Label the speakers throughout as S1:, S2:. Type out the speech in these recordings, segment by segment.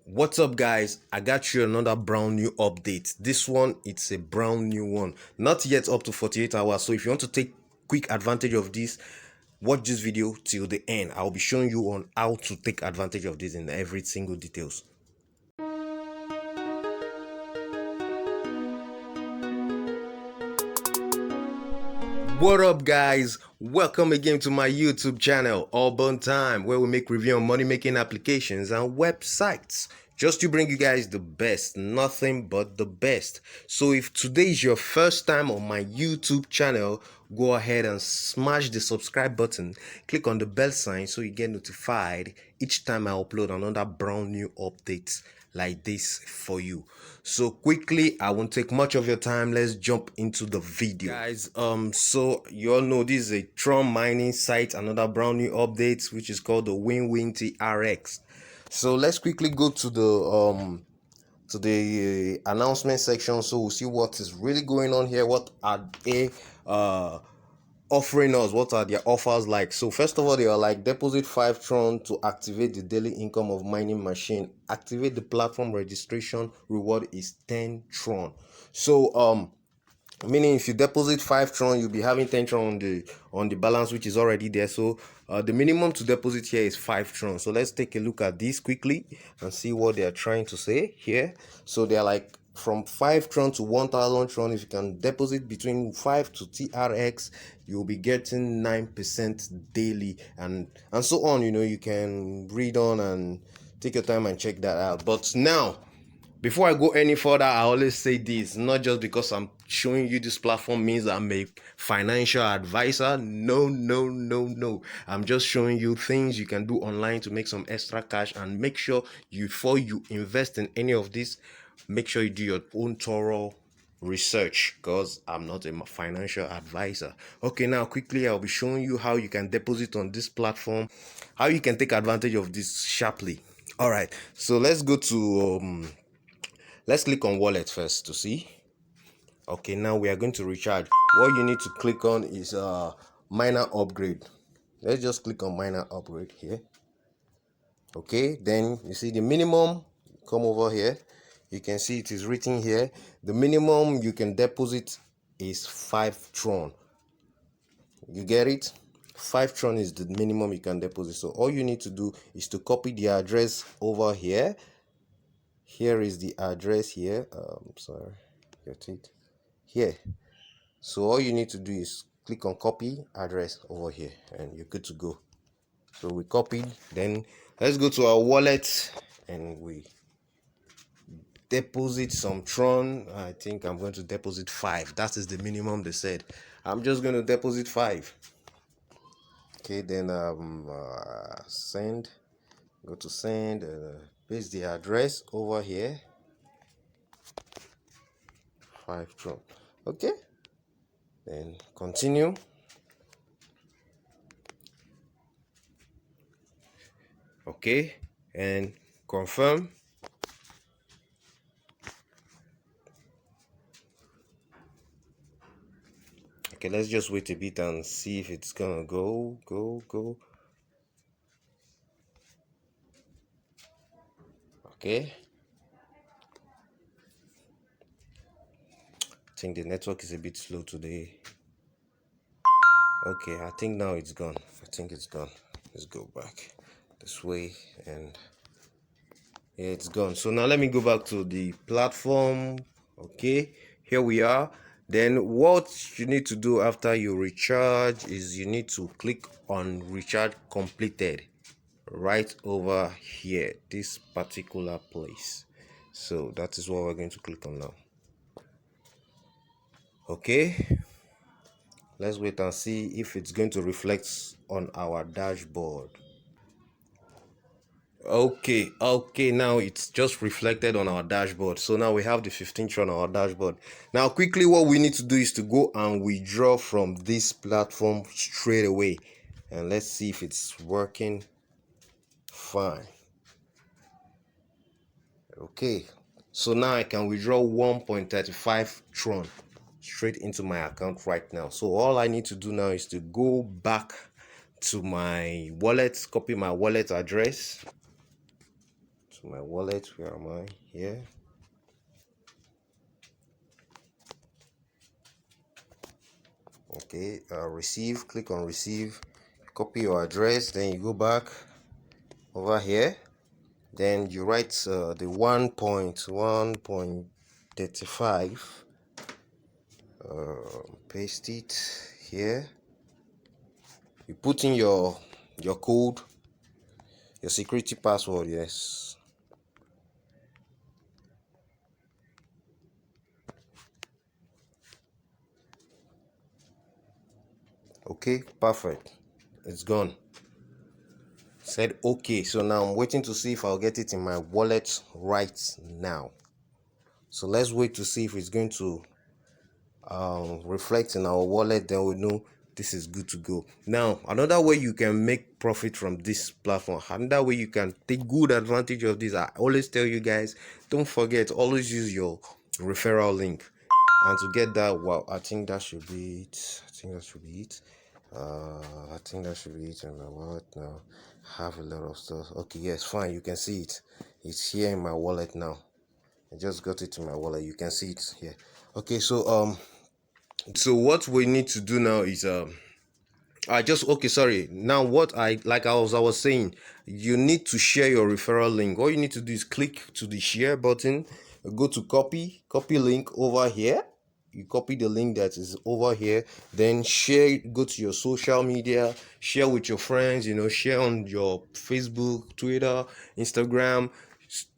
S1: What's up, guys? I got you another brand new update. This one, it's a brand new one, not yet up to 48 hours. So if you want to take quick advantage of this, watch this video till the end. I'll be showing you on how to take advantage of this in every single details. What up, guys? Welcome again to my YouTube channel, Auburn Time, where we make review on money making applications and websites just to bring you guys the best, nothing but the best. So if today is your first time on my YouTube channel, go ahead and smash the subscribe button, click on the bell sign so you get notified each time I upload another brand new update like this for you. So quickly, I won't take much of your time. Let's jump into the video, guys. So you all know this is a Tron mining site, another brand new update, which is called the Win-wintrx. So let's quickly go to the announcement section, so we'll see what is really going on here. What are they offering us? What are their offers like? So first of all, they are like deposit 5 Tron to activate the daily income of mining machine. Activate the platform registration. Reward is 10 Tron. So meaning if you deposit 5 Tron, you'll be having 10 Tron on the balance, which is already there. So the minimum to deposit here is 5 Tron. So let's take a look at this quickly and see what they are trying to say here. So they're like from 5 Tron to 1000 Tron. If you can deposit between 5 to TRX, you'll be getting 9% daily and so on. You know, you can read on and take your time and check that out. But now, before I go any further, I always say this, not just because I'm showing you this platform means I'm a financial advisor. No. I'm just showing you things you can do online to make some extra cash, and make sure before you invest in any of this, make sure you do your own thorough research, because I'm not a financial advisor. Okay, now quickly I'll be showing you how you can deposit on this platform, how you can take advantage of this sharply. All right, so let's go to let's click on wallet first to see. Okay, now we are going to recharge. What you need to click on is miner upgrade. Let's just click on miner upgrade here. Okay, then you see the minimum. Come over here, you can see it is written here. The minimum you can deposit is 5 Tron. You get it? 5 Tron is the minimum you can deposit. So all you need to do is to copy the address over here. Here is the address here. Sorry, get it here. So all you need to do is click on copy address over here and you're good to go. So we copied. Then let's go to our wallet and we deposit some Tron. I think I'm going to deposit 5. That is the minimum they said. I'm just going to deposit 5. Okay, then send. Go to send. Paste the address over here. 5 Tron. Okay, then continue. Okay, and confirm. Okay, let's just wait a bit and see if it's gonna go. Okay, I think the network is a bit slow today. Okay, I think now it's gone. I think it's gone. Let's go back this way, and yeah, it's gone. So now let me go back to the platform. Okay, here we are. Then what you need to do after you recharge is you need to click on recharge completed right over here, this particular place. So that is what we're going to click on now. Okay, let's wait and see if it's going to reflect on our dashboard. Okay, now it's just reflected on our dashboard. So now we have the 15th on our dashboard. Now quickly, what we need to do is to go and withdraw from this platform straight away, and let's see if it's working fine. Okay, so now I can withdraw 1.35 Tron straight into my account right now. So all I need to do now is to go back to my wallet, copy my wallet address. So to my wallet. Where am I? Here. Okay, receive, click on receive, copy your address, then you go back over here, then you write the 1.1.35, paste it here, you put in your code, your security password. Yes, okay, perfect, it's gone. Said okay, so now I'm waiting to see if I'll get it in my wallet right now. So let's wait to see if it's going to reflect in our wallet, then we know this is good to go. Now another way you can make profit from this platform, another way you can take good advantage of this, I always tell you guys, don't forget, always use your referral link. And to get that, well, I think that should be it. I think that should be it. In my wallet now. Have a lot of stuff. Okay, yes, fine, you can see it. It's here in my wallet now. I just got it in my wallet. You can see it here. Okay, so what we need to do now is sorry, now what I was saying, you need to share your referral link. All you need to do is click to the share button, go to copy link over here. You copy the link that is over here, then share, go to your social media, share with your friends, share on your Facebook, Twitter, Instagram,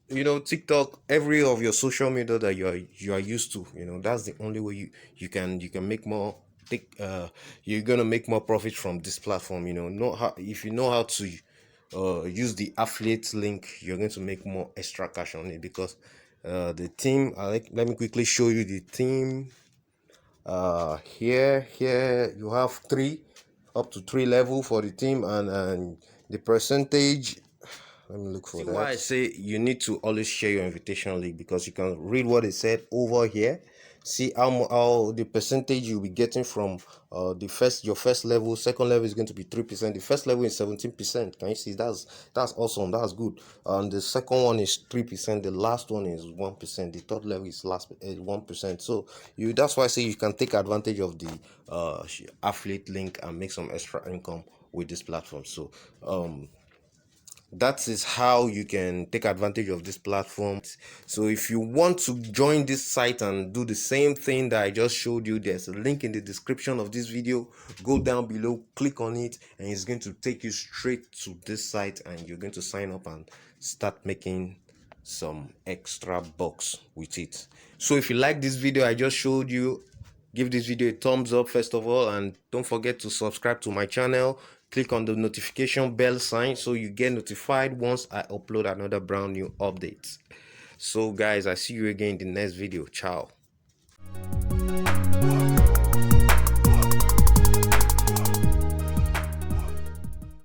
S1: TikTok, every of your social media that you are used to. That's the only way you can make more. You're gonna make more profit from this platform. If you know how to use the affiliate link, you're going to make more extra cash on it, because the team, let me quickly show you the team. Here you have up to 3 level for the team, and the percentage. Let me look for that. Why I say you need to always share your invitation link, because you can read what it said over here. See how the percentage you'll be getting from your first level. Second level is going to be 3%. The first level is 17%. Can you see? That's awesome. That's good. And the second one is 3%. The last one is 1%. The third level is 1%. So that's why I say you can take advantage of the affiliate link and make some extra income with this platform. So that is how you can take advantage of this platform. So if you want to join this site and do the same thing that I just showed you, there's a link in the description of this video. Go down below, click on it, and it's going to take you straight to this site, and you're going to sign up and start making some extra bucks with it. So if you like this video I just showed you, give this video a thumbs up first of all, and don't forget to subscribe to my channel. Click on the notification bell sign so you get notified once I upload another brand new update. So guys, I see you again in the next video. Ciao.